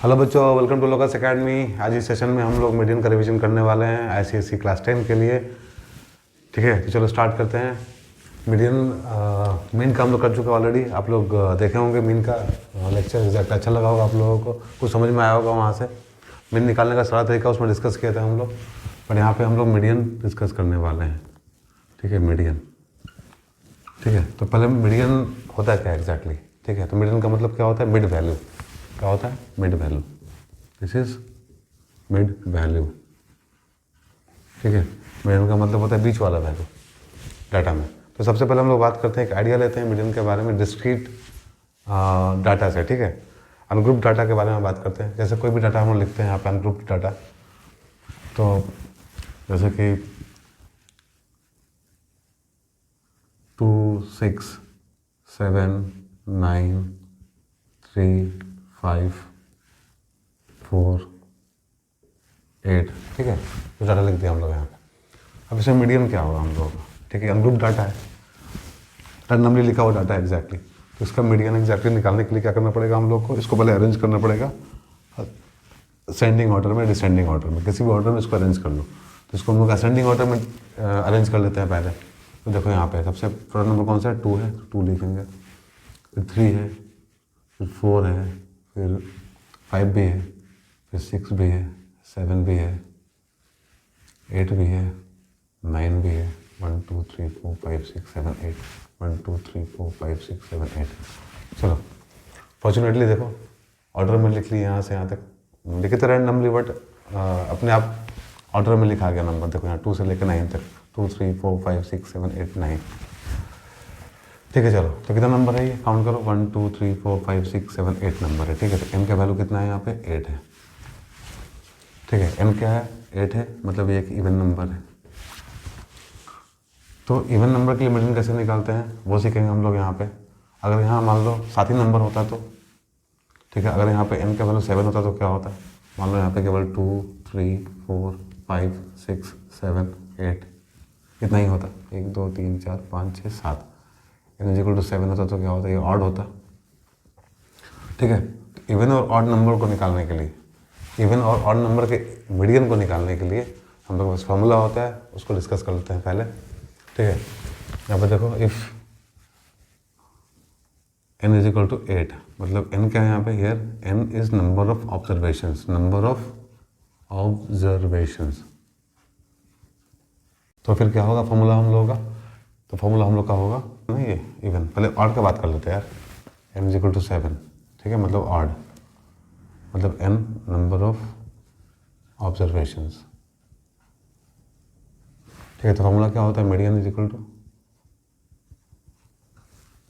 Hello बच्चों, welcome to locus academy. आज इस सेशन में हम लोग मीडियन का रिवीजन करने वाले हैं आईसीएसई क्लास 10 के लिए। ठीक है, तो चलो स्टार्ट करते हैं। मीडियन मीन का हम लोग कर चुके हैं ऑलरेडी। आप लोग देखे होंगे मीन का लेक्चर, एग्जैक्ट अच्छा लगा होगा आप लोगों को, कुछ समझ में आया होगा वहाँ से। मीन निकालने का सारा तरीका उसमें डिस्कस किया था हम लोग, पर यहाँ पर हम लोग मीडियन डिस्कस करने वाले हैं। ठीक है, मीडियन। ठीक है, तो पहले मीडियन होता है क्या एग्जैक्टली। ठीक है, तो मीडियन का मतलब क्या होता है? Mid value. क्या होता है? Mid value. This is mid value. ठीक है, मीडियन का मतलब होता है बीच वाला वैल्यू डाटा में। तो सबसे पहले हम लोग बात करते हैं, एक आइडिया लेते हैं मीडियन के बारे में डिस्क्रीट डाटा से। ठीक है, अनग्रुप डाटा के बारे में बात करते हैं। जैसे कोई भी डाटा हम लोग लिखते हैं यहाँ पे अनग्रुप डाटा, तो जैसे कि 2 6 7 9 3 5 4 8। ठीक है, तो डाटा लिख दिया हम लोग यहाँ पे। अब इसमें मीडियन क्या होगा हम लोगों का? ठीक है, अनग्रुप डाटा है, रैंडमली लिखा हुआ डाटा एग्जैक्टली। तो इसका मीडियन एग्जैक्टली निकालने के लिए क्या करना पड़ेगा हम लोग को? इसको पहले अरेंज करना पड़ेगा असेंडिंग ऑर्डर में, डिसेंडिंग ऑर्डर में, किसी भी ऑर्डर में इसको अरेंज कर लो। तो इसको हम लोग असेंडिंग ऑर्डर में अरेंज कर लेते हैं पहले। तो देखो यहाँ पे सबसे फर्स्ट नंबर कौन सा है? 2 है, 2 लिखेंगे। फिर 3 है, फिर 4 है, फिर 5 भी है, फिर 6 भी है, 7 भी है, 8 भी है, 9 भी है। 1 2 3 4 5 6 7 8। 1 2 3 4 5 6 7 8। चलो, फॉर्चुनेटली देखो ऑर्डर में लिख लिए यहाँ से यहाँ तक। लिखे तो रैंडमली, बट अपने आप ऑर्डर में लिखा गया नंबर। देखो यहाँ 2 से लेकर 9 तक, 2 3 4 5 6 7 8 9। ठीक है, चलो तो कितना नंबर है ये? काउंट करो। 1 2 3 4 5 6 7 8 नंबर है। ठीक है, तो एन का वैल्यू कितना है यहाँ पे? 8 है। ठीक है, एन क्या है? 8 है, मतलब ये एक इवन नंबर है। तो इवन नंबर के लिए मीडियन कैसे निकालते हैं वो सीखेंगे हम लोग यहाँ पे। अगर यहाँ मान लो साथ ही नंबर होता तो ठीक है, अगर यहाँ पे एन का वैल्यू 7 होता तो क्या होता? मान लो यहाँ पे केवल 2 3 4 5 6 7 8 इतना ही होता। 1 2 3 4 5 6 7 एन इक्वल टू 7 होता तो क्या होता? ये ऑड होता। ठीक है, तो इवन और ऑड नंबर को निकालने के लिए, इवन और ऑड नंबर के मीडियन को निकालने के लिए हम लोग पास फॉर्मूला होता है, उसको डिस्कस कर लेते हैं पहले। ठीक है, यहाँ पर देखो if n is equal to 8, मतलब n क्या है यहाँ पे? Here n is number of observations, number of observations. तो फिर क्या होगा फॉर्मूला हम लोगों का? तो फॉर्मूला हम लोग का होगा ना ये इवन। पहले ऑड का बात कर लेते हैं यार। n is equal to 7। ठीक है, मतलब ऑड, मतलब n नंबर ऑफ ऑब्जर्वेशंस। ठीक है, तो फॉर्मूला क्या होता है? Median is equal to,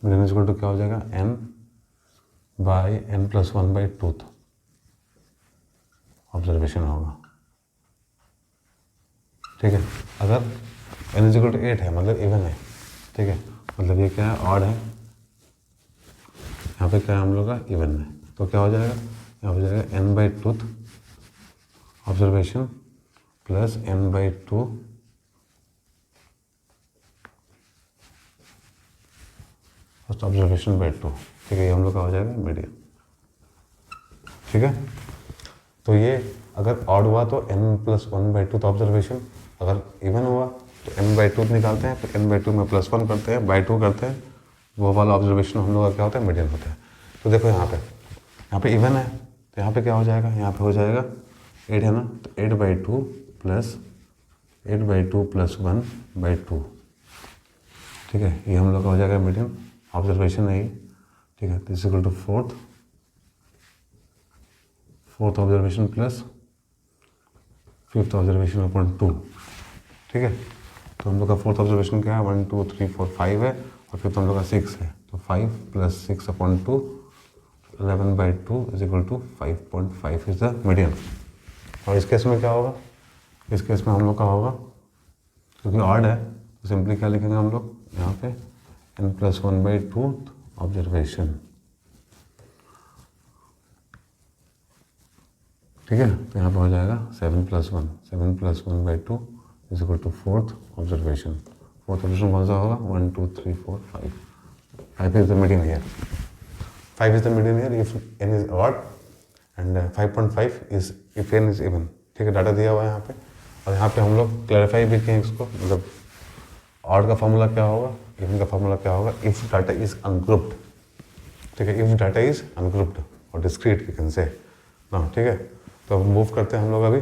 median is equal to क्या हो जाएगा? n by n plus 1 by 2 observation होगा। ठीक है, अगर n इज इक्वल टू 8 है मतलब इवन है। ठीक है, मतलब ये क्या है? ऑड है। यहाँ पे क्या है हम लोग का? इवन है। तो क्या हो जाएगा? यहाँ हो जाएगा n by 2 observation plus n by 2 first observation by 2। ठीक है, ये हम लोग का हो जाएगा मीडियन। ठीक है, तो ये अगर ऑड हुआ तो n प्लस 1 बाई 2 ऑब्जर्वेशन, अगर इवन हुआ तो n बाई 2 निकालते हैं, फिर n बाई 2 में प्लस 1 करते हैं, बाई 2 करते हैं, वो वाला ऑब्जर्वेशन हम लोग का क्या होता है? मीडियन होता है। तो देखो यहाँ पे इवन है, तो यहाँ पे क्या हो जाएगा? यहाँ पे हो जाएगा 8 है ना, तो 8 by 2 plus 8 by 2 plus 1 by 2। ठीक है, ये हम लोग का हो जाएगा मीडियन। ऑब्जर्वेशन है ये। ठीक है, this equal to fourth observation plus fifth observation upon 2। ठीक है, तो हम लोग का फोर्थ ऑब्जर्वेशन क्या है? 1 2 3 4 5 है, और फिफ्थ हम लोग का 6 है। तो 5 plus 6 upon 2, 11 by 2 is equal to 5.5 is the median. और इस केस में क्या होगा? इस केस में हम लोग का होगा, क्योंकि ऑड है तो सिंपली क्या लिखेंगे हम लोग यहाँ पे? n plus 1 by 2 observation. ठीक है, तो यहाँ पे हो जाएगा 7 plus 1 by 2 is equal to fourth observation. Fourth observation कौन सा होगा? 1 2 3 4 5। 5 is the median here. 5 is the median here if n is odd and 5.5 is if n is even, ठीक है, डाटा दिया हुआ है यहाँ पे। और यहाँ पे हम लोग क्लैरिफाई भी किए इसको, मतलब ऑड का फॉर्मूला क्या होगा, इवन का फॉर्मूला क्या होगा, इफ डाटा इज अनग्रुप्ड, ठीक है, इफ डाटा इज अनग्रुप्ड और डिस्क्रीट वी कैन से ना, ठीक है। तो अब मूव करते हैं हम लोग अभी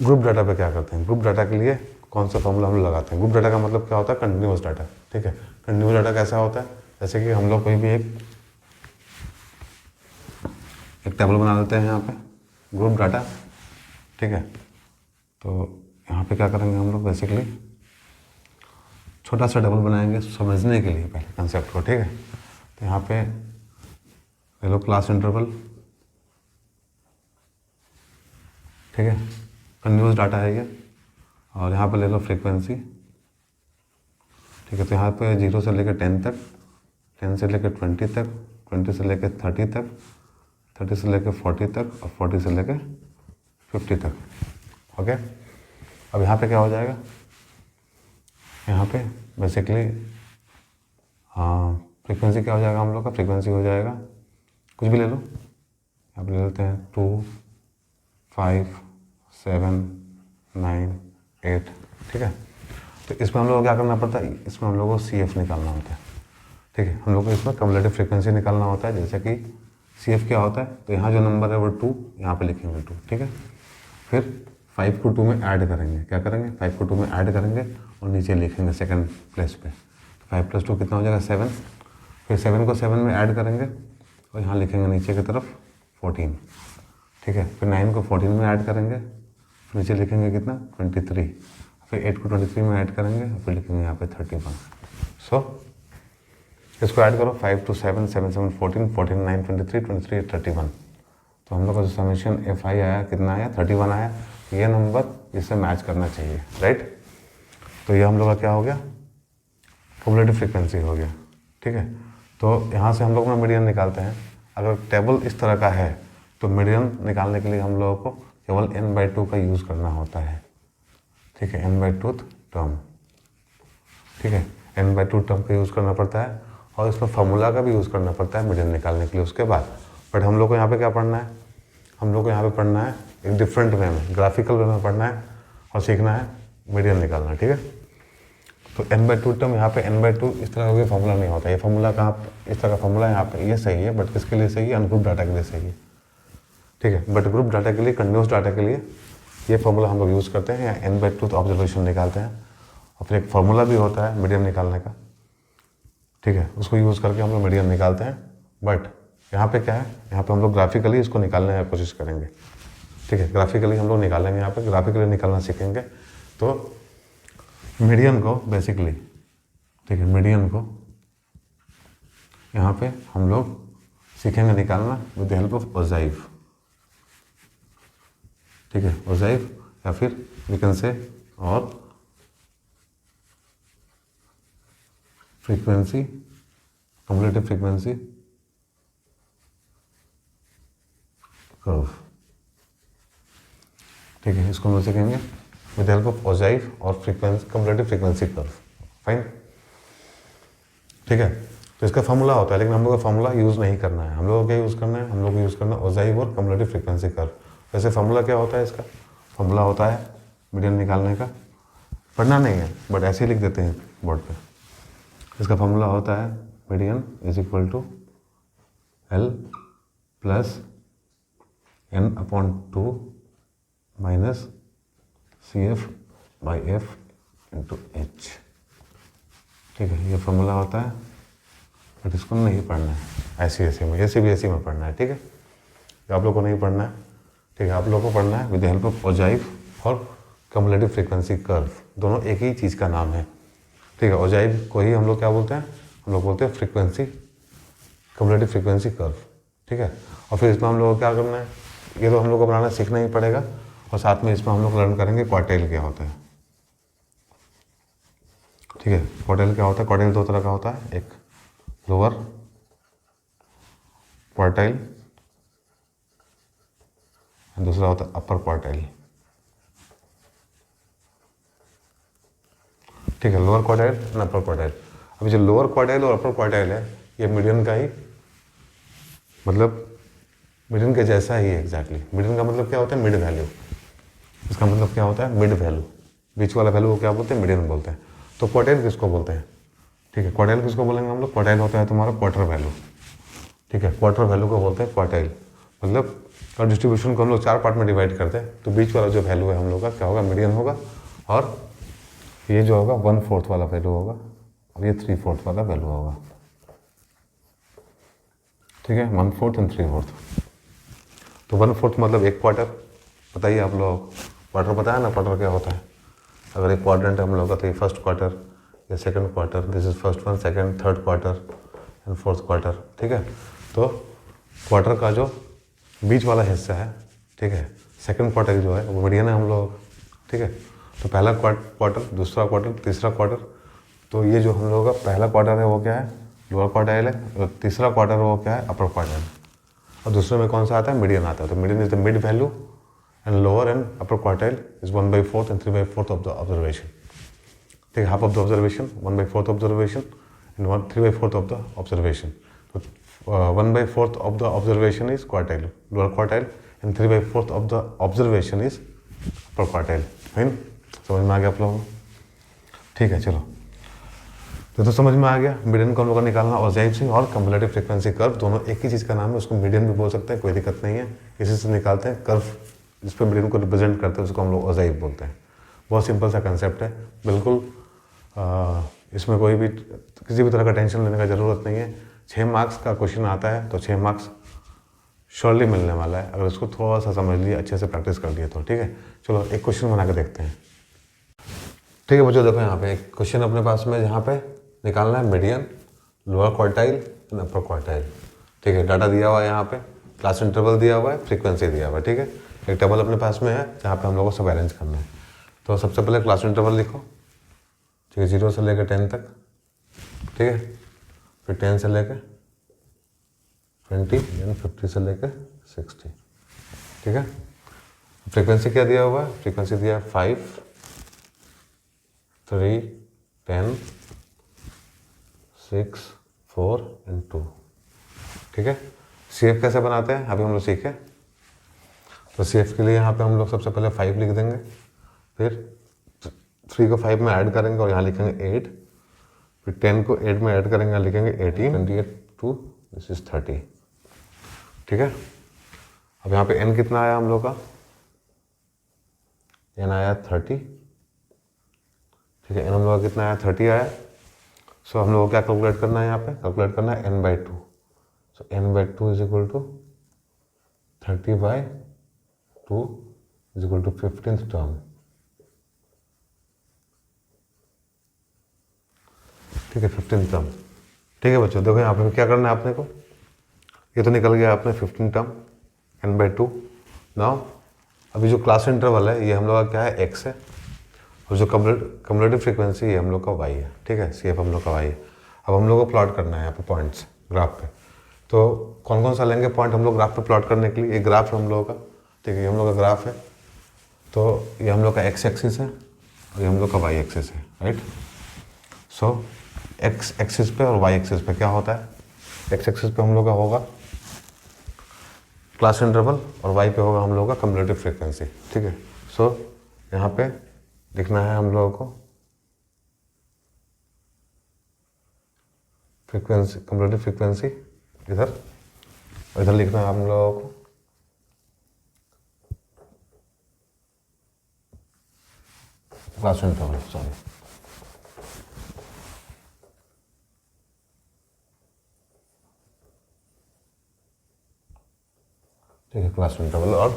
ग्रुप डाटा पे। क्या करते हैं ग्रुप डाटा के लिए, कौन सा फॉर्मूला हम लोग लगाते हैं। ग्रुप डाटा का मतलब क्या होता है, कंटिन्यूअस डाटा, ठीक है। कंटिन्यूअस डाटा कैसा होता है, जैसे कि हम लोग कोई भी एक टेबल बना लेते हैं यहाँ पे, ग्रुप डाटा, ठीक है। तो यहाँ पे क्या करेंगे हम लोग, बेसिकली छोटा सा टेबल बनाएंगे समझने के लिए पहले कंसेप्ट को, ठीक है। तो यहाँ पे ले लो क्लास इंटरवल, ठीक है, कंटिन्यूअस डाटा है ये। और यहाँ पे ले लो फ्रीक्वेंसी, ठीक है। तो यहाँ पे 0 से लेकर 10 तक, 10 से लेकर 20 तक, 20 से लेकर 30 तक, 30 से लेकर 40 तक, और 40 से लेकर 50 तक, ओके। अब यहाँ पे क्या हो जाएगा, यहाँ पे बेसिकली फ्रीक्वेंसी क्या हो जाएगा हम लोग का, फ्रीक्वेंसी हो जाएगा कुछ भी ले लो, यहाँ पे ले लेते हैं 2, 5, 7, 9, 8, ठीक है। तो इसमें हम लोग को क्या करना पड़ता है, इसमें हम लोग को CF निकालना होता है, ठीक है। हम लोग को इसमें कम्युलेटिव फ्रीक्वेंसी निकालना होता है, जैसे कि CF क्या होता है, तो यहाँ जो नंबर है वो 2, यहाँ पे लिखेंगे 2, ठीक है। फिर 5 को 2 में ऐड करेंगे, क्या करेंगे, 5 को 2 में ऐड करेंगे और नीचे लिखेंगे सेकंड प्लेस पे। तो 5 + 2 कितना हो जाएगा 7, फिर 7 को 7 में ऐड करेंगे और यहाँ लिखेंगे नीचे की तरफ 14, ठीक है। फिर 9 को 14 में ऐड करेंगे, फिर नीचे लिखेंगे कितना 23, फिर 8 को 23 में ऐड करेंगे, फिर लिखेंगे यहाँ पे 31। सो इसको ऐड करो, 5 to 7, 7, 7, 14, 14, 9, 23, 23, 31। तो हम लोग का जो समेशन FI आया कितना आया, 31 आया। ये नंबर इससे मैच करना चाहिए, राइट। तो ये हम लोग का क्या हो गया, क्युमुलेटिव फ्रीक्वेंसी हो गया, ठीक है। तो यहाँ से हम लोग ना मीडियन निकालते हैं। अगर टेबल इस तरह का है तो मीडियन निकालने के लिए हम लोगों को केवल n/2 का यूज़ करना होता है, ठीक है, n/2 टर्म, ठीक है, n/2 टर्म का यूज़ करना पड़ता है। और इसमें फार्मूला का भी यूज़ करना पड़ता है मीडियन निकालने के लिए उसके बाद। बट हम लोग को यहाँ पे क्या पढ़ना है, हम लोग को यहाँ पे पढ़ना है एक डिफरेंट वे में, ग्राफिकल वे में पढ़ना है और सीखना है मीडियन निकालना, ठीक है। तो n/2 टर्म यहाँ पे n/2 इस तरह का कोई फार्मूला नहीं होता। ये फार्मूला कहाँ, इस तरह का फार्मूला यहाँ पे ये सही है, बट किसके लिए सही है, अनग्रुप डाटा के लिए सही है, ठीक है। बट ग्रुप डाटा के लिए, कंटिन्यूअस डाटा के लिए ये फार्मूला हम लोग यूज़ करते हैं, या n/2 ऑब्जर्वेशन निकालते हैं। और फिर एक फार्मूला भी होता है मीडियन निकालने का, ठीक है, उसको यूज़ करके हम लोग मीडियन निकालते हैं। बट यहाँ पे क्या है, यहाँ पे हम लोग ग्राफिकली इसको निकालने की कोशिश करेंगे, ठीक है। ग्राफिकली हम लोग निकालेंगे, यहाँ पे ग्राफिकली निकालना सीखेंगे। तो मीडियन को बेसिकली, ठीक है, मीडियन को यहाँ पे हम लोग सीखेंगे निकालना with the help of ogive, ठीक है, ओजाइव, या फिर वी कैन से और फ्रीक्वेंसी, क्युमुलेटिव फ्रीक्वेंसी कर्व, ठीक है। इसको हम लोग सीखेंगे विद हेल्प ऑफ ओजाइव और frequency, cumulative frequency curve, fine, ठीक है। तो इसका फार्मूला होता है, लेकिन हम लोग का फार्मूला यूज़ नहीं करना है। हम लोग को क्या यूज़ करना है, हम लोग को यूज़ करना है ओजाइव और क्युमुलेटिव फ्रीक्वेंसी कर्व। वैसे फार्मूला क्या होता है, इसका फार्मूला होता है मीडियन निकालने का, पढ़ना नहीं है बट ऐसे ही लिख देते हैं बोर्ड पे। इसका फार्मूला होता है median is equal to L plus n/2 minus CF/F into H, ठीक है। ये फार्मूला होता है, बट इसको नहीं पढ़ना है ICSE में, CBSE में पढ़ना है, ठीक है। आप लोग को नहीं पढ़ना है, ठीक है। आप लोग को पढ़ना है with the help of ogive और क्युमुलेटिव फ्रीक्वेंसी कर्व, दोनों एक ही चीज़ का नाम है, ठीक है। ओजाइव को ही हम लोग क्या बोलते हैं, हम लोग बोलते हैं फ्रीक्वेंसी, क्युमुलेटिव फ्रीक्वेंसी कर्व, ठीक है। और फिर इसमें हम लोग को क्या करना है, ये तो हम लोग को बनाना सीखना ही पड़ेगा। और साथ में इसमें हम लोग लर्न करेंगे क्वार्टाइल क्या होता है, ठीक है। क्वार्टाइल क्या होता है, क्वार्टाइल दो तरह का होता है, एक लोअर क्वार्टाइल, दूसरा होता है अपर क्वार्टाइल, ठीक है। Lower quartile and upper quartile. अभी जो लोअर क्वार्टाइल और अपर क्वार्टाइल है, ये मीडियन का ही मतलब मीडियन के जैसा ही है एग्जैक्टली। मीडियन का मतलब क्या होता है? Mid value. इसका मतलब क्या होता है? Mid value. बीच वाला वैल्यू को क्या बोलते हैं? मीडियन बोलते हैं। तो क्वार्टाइल किसको बोलते हैं? ठीक है, क्वार्टाइल किसको बोलेंगे हम लोग? क्वार्टाइल होता है तुम्हारा क्वार्टर वैल्यू। ठीक है, क्वार्टर वैल्यू को बोलते हैं क्वार्टाइल। मतलब और डिस्ट्रीब्यूशन को हम लोग 4 पार्ट में डिवाइड करते हैं, तो बीच वाला जो वैल्यू है हम लोग का क्या होगा? मीडियन होगा। और ये जो होगा 1/4 वाला वैल्यू होगा, और ये 3/4 वाला वैल्यू होगा। ठीक है, 1/4 और 3/4। तो 1/4 मतलब एक क्वार्टर। बताइए आप लोग, क्वार्टर पता है ना? क्वार्टर क्या होता है? अगर एक क्वाड्रेंट है हम लोग का, तो ये फर्स्ट क्वार्टर, ये second quarter, this is first one, second, third quarter and fourth quarter. ठीक है, तो क्वार्टर का जो बीच वाला हिस्सा है, ठीक है, सेकंड क्वार्टर जो है वो मीडियन है हम लोग। ठीक है, तो पहला क्वार्टर, दूसरा क्वार्टर, तीसरा क्वार्टर। तो ये जो हम लोग का पहला क्वार्टर है वो क्या है? लोअर क्वार्टाइल है। और तीसरा क्वार्टर वो क्या है? अपर क्वार्टाइल। और दूसरे में कौन सा आता है? मीडियन आता है। तो median is the mid value and lower and upper quartile is 1/4 and 3/4 of the observation. ठीक है, half of the observation, 1/4 observation and 3/4 of the observation. तो 1/4 of the observation is quartile, lower quartile, and 3/4 of the observation is upper quartile. Fine, समझ में आ गया आप लोगों को? ठीक है, चलो तो समझ में आ गया। मीडियन को हम लोग का निकालना ऑब्जेक्टिव से, और कम्युलेटिव फ्रीक्वेंसी कर्व दोनों एक ही चीज़ का नाम है। उसको मीडियन भी बोल सकते हैं, कोई दिक्कत नहीं है। इसी से निकालते हैं कर्व जिस पर मीडियन को रिप्रेजेंट करते हैं, उसको हम लोग ऑब्जेक्टिव बोलते हैं। बहुत सिंपल सा कंसेप्ट है, बिल्कुल इसमें कोई भी किसी भी तरह का टेंशन लेने का ज़रूरत नहीं है। 6 मार्क्स का क्वेश्चन आता है तो 6 मार्क्स श्योरली मिलने वाला है, अगर उसको थोड़ा सा समझ लिए, अच्छे से प्रैक्टिस कर लिए तो। ठीक है, चलो एक क्वेश्चन बना के देखते हैं। ठीक है बच्चों, देखो यहाँ पे एक क्वेश्चन अपने पास में, जहाँ पे निकालना है median, lower quartile and upper quartile. ठीक है, डाटा दिया हुआ है यहाँ पे, क्लास इंटरवल दिया हुआ है, फ्रीक्वेंसी दिया हुआ है। ठीक है, एक टेबल अपने पास में है जहाँ पे हम लोगों को सब अरेंज करना है। तो सबसे पहले क्लास इंटरवल लिखो। ठीक है, 0 से लेकर 10 तक। ठीक है, फिर 10 से लेकर 20, यानी 50 से लेकर 60। ठीक है, फ्रीक्वेंसी क्या दिया हुआ है? फ्रीक्वेंसी दिया है 5, 3, 10, 6, 4 एंड 2। ठीक है, CF कैसे बनाते हैं अभी हम लोग सीखे। तो CF के लिए यहाँ पे हम लोग सबसे पहले 5 लिख देंगे, फिर 3 को 5 में ऐड करेंगे और यहाँ लिखेंगे 8, फिर 10 को 8 में ऐड करेंगे, यहाँ लिखेंगे 18, 28, 2, दिस इज 30। ठीक है, अब यहाँ पे n कितना आया हम लोग का? n आया 30। ठीक है, n हम लोग का कितना आया? 30 आया। सो हम लोग को क्या कैलकुलेट करना है? यहाँ पे कैलकुलेट करना है n/2। So n/2 is equal to 30/2 is equal to 15th term. ठीक है, 15th टर्म। ठीक है बच्चों, देखो यहाँ पे क्या करना है आपने को, ये तो निकल गया आपने 15 टर्म n/2। नाउ अभी जो क्लास इंटरवल है ये हम लोग का क्या है? x है, और जो कम्युलेटिव फ्रीक्वेंसी ये हम लोग का y है। ठीक है, CF हम लोग का y है। अब हम लोग को प्लॉट करना है यहाँ पे पॉइंट्स ग्राफ पे। तो कौन कौन सा लेंगे पॉइंट हम लोग ग्राफ पे प्लॉट करने के लिए? एक ग्राफ है हम लोगों का। ठीक है, ये हम लोग का ग्राफ है। तो ये हम लोग का x एक्सिस है और ये हम लोग का y एक्सिस है, राइट। सो x एक्सिस पे और y एक्सिस पे क्या होता है? x एक्सिस पे हम लोग का होगा क्लास इंटरवल और y पे होगा हम लोगों का कम्युलेटिव फ्रीक्वेंसी। ठीक है, सो यहाँ पे लिखना है हम लोगों को फ्रीक्वेंसी, कम्युलेटिव फ्रीक्वेंसी इधर, और इधर लिखना है हम लोगों को क्लास इंटरवल। सॉरी, ठीक है, क्लास इंटरवल और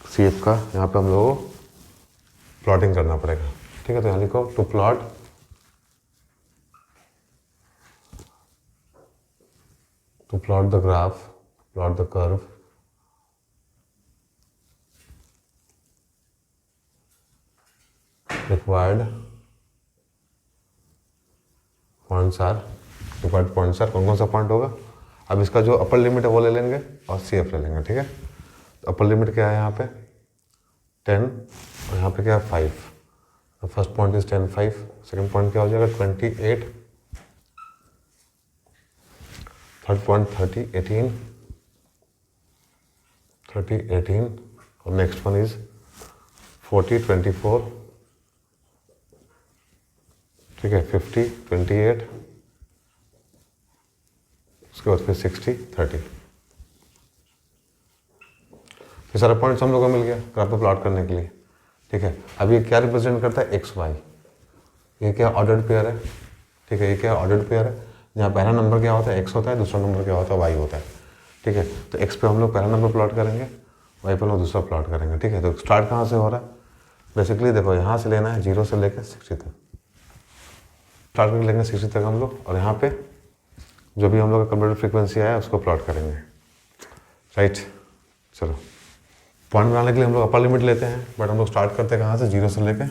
CF का यहाँ पे हम लोगों को प्लॉटिंग करना पड़ेगा। ठीक है, तो यहाँ लिखो to plot the graph, plot the curve required points are कौन कौन सा पॉइंट होगा? अब इसका जो अपर लिमिट है वो ले लेंगे और CF ले लेंगे। ठीक है, तो अपर लिमिट क्या है यहाँ पे? 10, और यहाँ पे क्या है? 5। First point is 10, 5। Second point क्या हो जाएगा? 28। Third point 30, 18। 30 18 और नेक्स्ट वन इज 40 24, ठीक है, 50 28, उसके बाद फिर 60 30। ये सारा पॉइंट्स हम लोगों को मिल गया ग्राफ पे प्लॉट करने के लिए, ठीक है। अब ये क्या रिप्रेजेंट करता है, एक्स वाई। ये क्या ऑर्डर्ड पेयर है, ठीक है, ये क्या ऑर्डर्ड पेयर है, जहाँ पहला नंबर क्या होता है एक्स होता है, दूसरा नंबर क्या होता है वाई होता है, ठीक है। तो एक्स पे हम लोग पहला नंबर प्लॉट करेंगे, वाई पे हम लोग दूसरा प्लॉट करेंगे, ठीक है। तो स्टार्ट कहाँ से हो रहा है, बेसिकली देखो यहाँ से लेना है 0 से लेकर 60 तक, स्टार्ट करके लेंगे 60 तक हम लोग, और यहाँ पे जो भी हम लोग का कंप्यूटर फ्रीक्वेंसी आया उसको प्लॉट करेंगे, राइट। चलो, पॉइंट बनाने के लिए हम लोग अपर लिमिट लेते हैं, बट हम लोग स्टार्ट करते हैं कहाँ से, 0 से लेके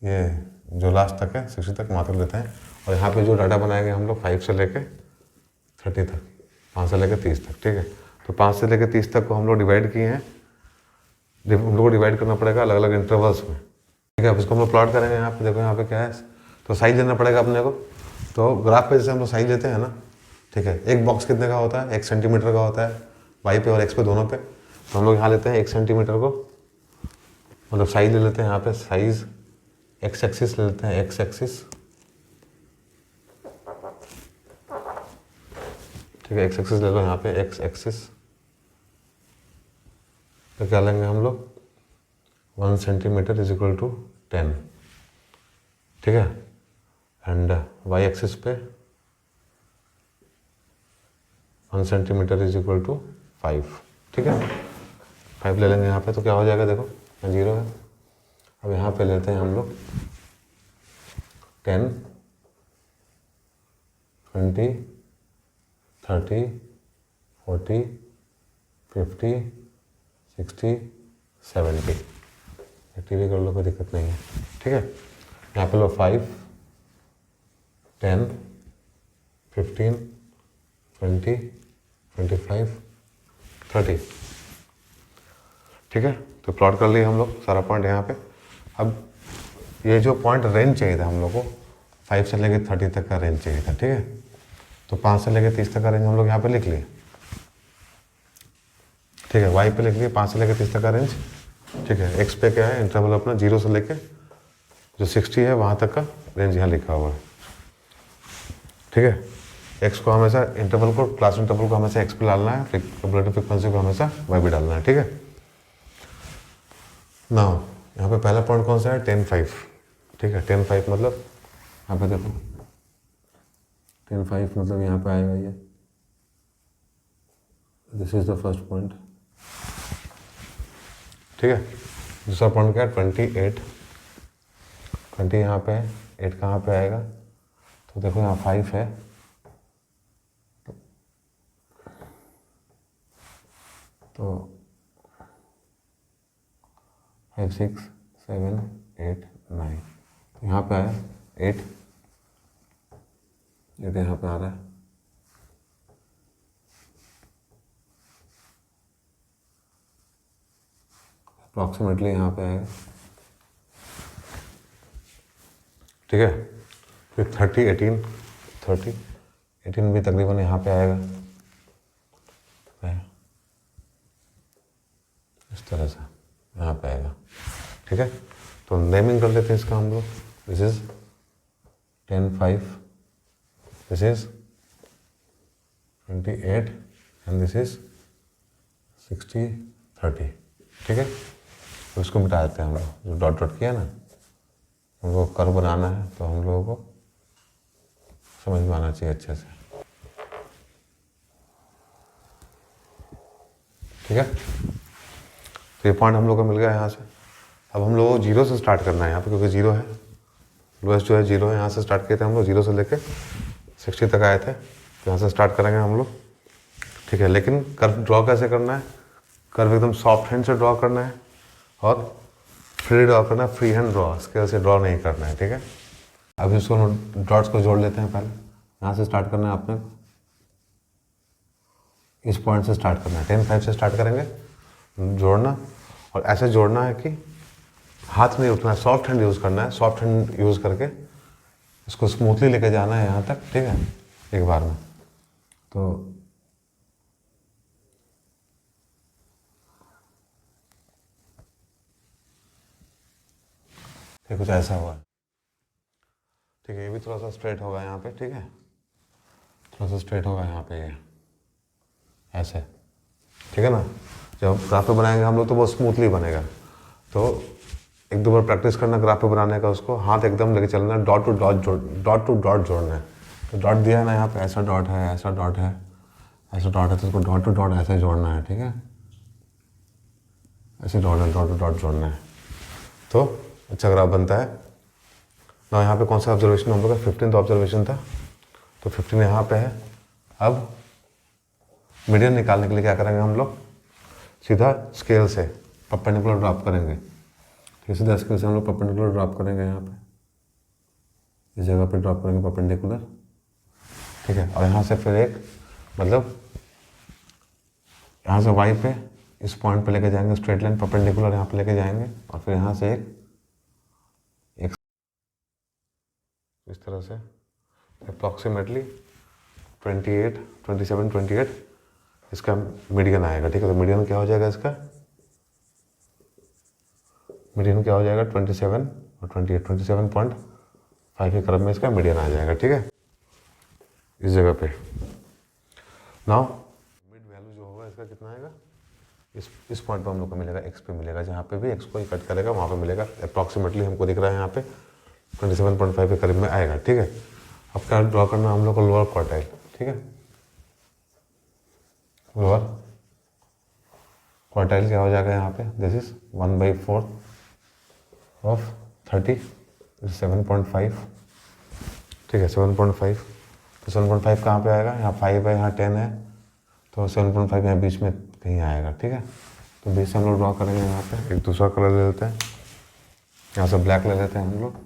ये जो लास्ट तक है 60 तक वहाँ तक लेते हैं। और यहाँ पे जो डाटा बनाएंगे हम लोग 5 से लेके 30 तक, 5 से लेके 30 तक, ठीक है। तो 5 से लेके 30 तक को हम लोग डिवाइड किए हैं, हम लोग को डिवाइड करना पड़ेगा अलग अलग इंटरवल्स में, ठीक है। अब इसको हम लोग प्लॉट करेंगे, यहाँ पे देखो यहाँ पे क्या है, तो साइज लेना पड़ेगा अपने को। तो ग्राफ पे जैसे हम लोग साइज लेते हैं ना, ठीक है, एक बॉक्स कितने का होता है, 1 सेंटीमीटर का होता है वाई पे और एक्स पे दोनों पे। तो हम लोग यहाँ लेते हैं 1 सेंटीमीटर को, मतलब साइज ले लेते हैं यहाँ पे, साइज एक्स एक्सिस ले लेते हैं, एक्स एक्सिस, ठीक है, एक्स एक्सिस ले लो यहाँ पे, एक्स एक्सिस। तो क्या लेंगे हम लोग, 1 सेंटीमीटर इज इक्वल टू 10, ठीक है। एंड वाई एक्सिस पे 1 सेंटीमीटर इज इक्वल टू 5, ठीक है, 5 ले लेंगे यहाँ पे। तो क्या हो जाएगा, देखो 0 है। अब यहाँ पे लेते हैं हम लोग 10 20 30 40 50 60 70, 80 भी कर लो, कोई दिक्कत नहीं है, ठीक है। यहाँ पे लो 5 10 15 20 25 30, ठीक है। तो प्लॉट कर लिए हम लोग सारा पॉइंट यहाँ पे। अब ये जो पॉइंट रेंज चाहिए था हम लोग को, 5 से लेके 30 तक का रेंज चाहिए था, ठीक है। तो 5 से लेके 30 तक का रेंज हम लोग यहाँ पे लिख लिए, ठीक है। वाई पे लिख लिए 5 से लेके 30 तक का रेंज, ठीक है। एक्स पे क्या है, इंटरवल अपना 0 से लेके जो 60 है वहाँ तक का रेंज यहाँ लिखा हुआ है, ठीक है। एक्स को हमेशा इंटरवल को, क्लास इंटरवल को हमेशा एक्स पे डालना है, कंप्यूटर फ्रीक्वेंसी को हमेशा वाई पे डालना है, ठीक है। नाउ यहाँ पे पहला पॉइंट कौन सा है, 10 5, ठीक है। 10 5 मतलब यहाँ पे देखो 10 5 मतलब यहाँ पे आएगा ये, this is the first point, ठीक है। दूसरा पॉइंट क्या है, 28, 20 यहाँ पे है, 8 कहाँ पे आएगा, तो देखो यहाँ 5 है, तो 5 6 7 8 9, यहाँ पे आया 8 यहाँ पे आ रहा है, अप्रॉक्सीमेटली यहाँ पे आएगा, ठीक है। फिर 30 18 भी तकरीबन यहाँ पे आएगा, इस तरह से यहाँ पे आएगा, ठीक है। तो नेमिंग कर लेते हैं इसका हम लोग, this is 10 5, this is 28 and this is 60 30, ठीक है। तो इसको मिटा देते हैं हम लोग, जो डॉट डॉट किया ना, हम लोग कर्व बनाना है तो हम लोगों को समझ में आना चाहिए अच्छे से, ठीक है। तो ये पॉइंट हम लोग को मिल गया यहाँ से। अब हम लोगों को 0 से स्टार्ट करना है यहाँ पे, क्योंकि 0 है, लोएस्ट जो है 0 है। यहाँ से स्टार्ट किए थे हम लोग, 0 से लेके 60 तक आए थे, तो यहाँ से स्टार्ट करेंगे हम लोग, ठीक है। लेकिन कर्व ड्रॉ कैसे करना है, कर्व एकदम सॉफ्ट हैंड से ड्रॉ करना है और फ्री ड्रॉ करना है, फ्री हैंड ड्रॉ, स्केल से ड्रॉ नहीं करना है, ठीक है। अब इसको डॉट्स को जोड़ लेते हैं, पहले यहाँ से स्टार्ट करना है आपने को, इस पॉइंट से स्टार्ट करना है, 10 5 से स्टार्ट करेंगे जोड़ना, और ऐसे जोड़ना है कि हाथ नहीं उठना है, सॉफ्ट हैंड यूज़ करना है, सॉफ्ट हैंड यूज़ करके इसको स्मूथली लेके जाना है यहाँ तक, ठीक है, एक बार में। तो ये कुछ ऐसा हुआ है, ठीक है। ये भी थोड़ा सा स्ट्रेट होगा यहाँ पे, ठीक है, थोड़ा सा स्ट्रेट होगा यहाँ पे, ये ऐसे, ठीक है ना। जब ग्राफ पे बनाएंगे हम लोग तो वो स्मूथली बनेगा। तो एक दो बार प्रैक्टिस करना ग्राफ पे बनाने का, उसको हाथ एकदम लेके चलना है, डॉट टू डॉट जोड़ना है। तो डॉट दिया है ना यहाँ पे, ऐसा डॉट है, ऐसा डॉट है, ऐसा डॉट है, तो उसको डॉट टू डॉट ऐसे जोड़ना है, ठीक है, ऐसे डॉट टू डॉट जोड़ना है, तो अच्छा ग्राफ बनता है ना। यहाँ पे कौन सा ऑब्जर्वेशन हम लोग का 15th ऑब्जर्वेशन था, तो 15 यहाँ पे है। अब मीडियन निकालने के लिए क्या करेंगे हम लोग, सीधा स्केल से परपेंडिकुलर ड्रॉप करेंगे। तो सीधा स्केल से हम लोग परपेंडिकुलर ड्रॉप करेंगे, यहाँ पे इस जगह पे ड्रॉप करेंगे परपेंडिकुलर, ठीक है। और यहाँ से फिर एक मतलब यहाँ से वाई पे इस पॉइंट पे लेके जाएंगे, स्ट्रेट लाइन परपेंडिकुलर यहाँ पे लेके जाएंगे, और फिर यहाँ से एक इस तरह से अप्रॉक्सीमेटली 27-28 इसका मीडियन आएगा, ठीक है। तो मीडियन क्या हो जाएगा इसका, मीडियन क्या हो जाएगा 27 और 28, 27.5 के क्रम में इसका मीडियन आ जाएगा, ठीक है, इस जगह पे। नाउ मिड वैल्यू जो होगा इसका कितना आएगा, इस पॉइंट पे हम लोग को मिलेगा, एक्स पे मिलेगा, जहाँ पे भी एक्स को कट करेगा वहाँ पे मिलेगा। अप्रॉक्सीमेटली हमको दिख रहा है यहाँ पे 27.5 के करीब में आएगा, ठीक है। अब क्या ड्रॉ करना हम लोग को, लोअर क्वार्टाइल, ठीक है। लोअर क्वार्टाइल क्या हो जाएगा यहाँ पे, दिस इज 1/4 ऑफ 30, 7.5, ठीक है, 7.5। तो 7.5 कहाँ पे आएगा, यहाँ 5 है, यहाँ 10 है, तो 7.5 यहाँ बीच में कहीं आएगा, ठीक है। तो बीच से हम लोग ड्रॉ करेंगे यहाँ पे, एक दूसरा कलर ले लेते हैं, यहाँ से ब्लैक ले लेते हैं हम लोग,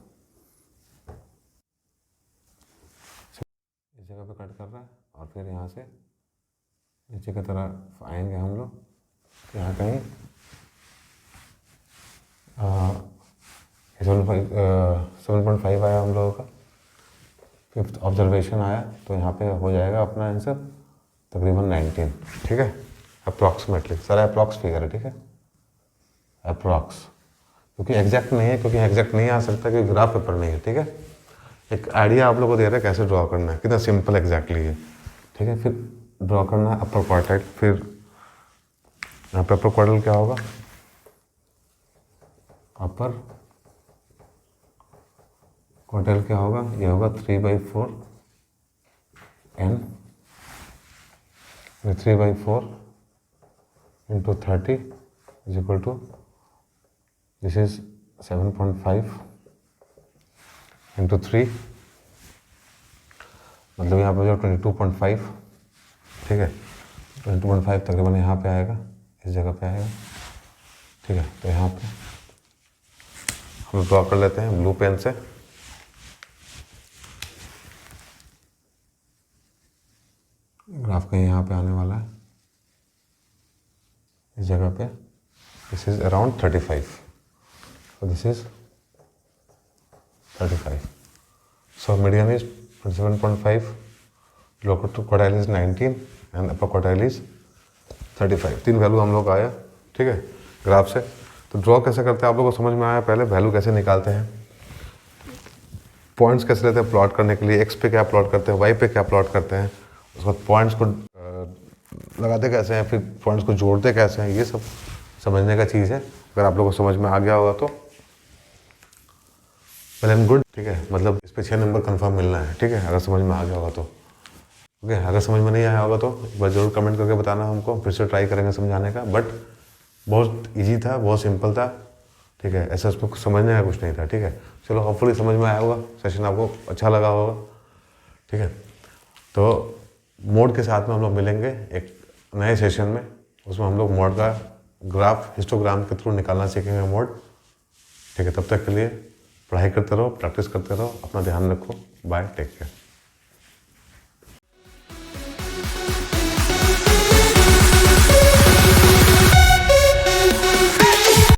इस जगह पे कट कर रहा है, और फिर यहाँ से नीचे की तरफ आएंगे हम लोग, यहाँ कहीं 7.5 आया हम लोगों का, 5th ऑब्जर्वेशन आया, तो यहाँ पे हो जाएगा अपना आंसर तकरीबन 19, ठीक है, अप्रॉक्सीमेटली। सारा अप्रॉक्स फिगर है, ठीक है, अप्रॉक्स, क्योंकि एग्जैक्ट नहीं है, क्योंकि एग्जैक्ट नहीं आ सकता क्योंकि ग्राफ पेपर नहीं है, ठीक है। एक आइडिया आप लोगों को दे रहे हैं कैसे ड्रॉ करना है, कितना सिंपल एग्जैक्टली है, ठीक है। फिर ड्रॉ करना है अपर क्वार्टाइल, फिर यहाँ पे अपर क्वार्टाइल क्या होगा, अपर क्वार्टाइल क्या होगा, ये होगा 3/4 n, 3/4 into 30 is equal to, this is 7.5 into 3, मतलब यहाँ पे जो 22.5, ठीक है, 22.5 तकरीबन यहाँ पे आएगा, इस जगह पे आएगा, ठीक है। तो यहाँ पे हम ड्रॉ कर लेते हैं ब्लू पेन से, ग्राफ कहीं यहाँ पे आने वाला है, इस जगह पे, this is around 35, so this is 35, so median is 27.5, lower quartile is 19 and upper quartile is 35। 3 value हम लोग आया, ठीक है, ग्राफ से। तो ड्रॉ कैसे करते हैं आप लोगों को समझ में आया, पहले वैल्यू कैसे निकालते हैं, पॉइंट्स कैसे लेते हैं प्लॉट करने के लिए, एक्स पे क्या प्लॉट करते हैं, वाई पे क्या प्लॉट करते हैं, उसके बाद पॉइंट्स को लगाते कैसे हैं, फिर पॉइंट्स को जोड़ते कैसे हैं, ये सब समझने का चीज़ है। अगर आप लोगों को समझ में आ गया होगा तो वेल एंड गुड, ठीक है, मतलब इस पे 6 नंबर कंफर्म मिलना है, ठीक है, अगर समझ में आ गया होगा तो। ओके, अगर समझ में नहीं आया होगा तो एक बार जरूर कमेंट करके बताना हमको, फिर से ट्राई करेंगे समझाने का। बट बहुत ईजी था, बहुत सिंपल था, ठीक है, ऐसा उसमें समझने का कुछ नहीं था, ठीक है। चलो होपफुली समझ में आया होगा, सेशन आपको अच्छा लगा होगा, ठीक है। तो मोड के साथ में हम लोग मिलेंगे एक नए सेशन में, उसमें हम लोग मोड का ग्राफ हिस्टोग्राम के थ्रू निकालना सीखेंगे मोड, ठीक है। तब तक के लिए पढ़ाई करते रहो, प्रैक्टिस करते रहो, अपना ध्यान रखो, बाय, टेक केयर।